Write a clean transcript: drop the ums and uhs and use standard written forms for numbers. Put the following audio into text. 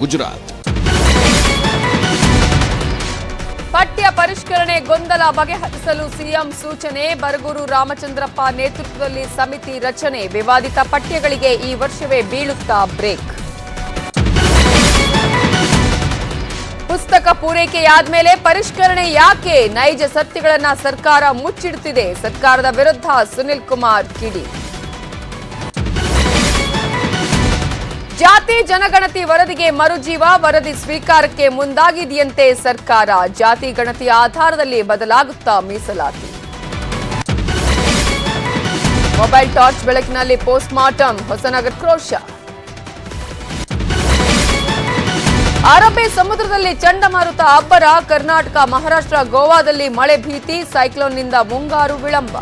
ಗುಜರಾತ್. ಪಠ್ಯ ಪರಿಷ್ಕರಣೆ ಗೊಂದಲ ಬಗೆಹರಿಸಲು ಸಿಎಂ ಸೂಚನೆ. ಬರಗೂರು ರಾಮಚಂದ್ರಪ್ಪ ನೇತೃತ್ವದಲ್ಲಿ ಸಮಿತಿ ರಚನೆ. ವಿವಾದಿತ ಪಠ್ಯಗಳಿಗೆ ಈ ವರ್ಷವೇ ಬೀಳುತ್ತಾ ಬ್ರೇಕ್. ಪುಸ್ತಕ ಪೂರೈಕೆಯಾದ್ಮೇಲೆ ಪರಿಷ್ಕರಣೆ ಯಾಕೆ? ನೈಜ ಸತ್ಯಗಳನ್ನ ಸರ್ಕಾರ ಮುಚ್ಚಿಡುತ್ತಿದೆ. ಸರ್ಕಾರದ ವಿರುದ್ಧ ಸುನಿಲ್ ಕುಮಾರ್ ಕಿಡಿ. ಜಾತಿ ಜನಗಣತಿ ವರದಿಗೆ ಮರುಜೀವ. ವರದಿ ಸ್ವೀಕಾರಕ್ಕೆ ಮುಂದಾಗಿದೆಯಂತೆ ಸರ್ಕಾರ. ಜಾತಿ ಗಣತಿಯ ಆಧಾರದಲ್ಲಿ ಬದಲಾಗುತ್ತಾ ಮೀಸಲಾತಿ. ಮೊಬೈಲ್ ಟಾರ್ಚ್ ಬೆಳಕಿನಲ್ಲಿ ಪೋಸ್ಟ್ ಮಾರ್ಟಮ್. ಹೊಸನಗರ ಕ್ರೋಶ. ಅರಬ್ಬಿ ಸಮುದ್ರದಲ್ಲಿ ಚಂಡಮಾರುತ ಅಬ್ಬರ. ಕರ್ನಾಟಕ, ಮಹಾರಾಷ್ಟ್ರ, ಗೋವಾದಲ್ಲಿ ಮಳೆ ಭೀತಿ. ಸೈಕ್ಲೋನ್ನಿಂದ ಮುಂಗಾರು ವಿಳಂಬ.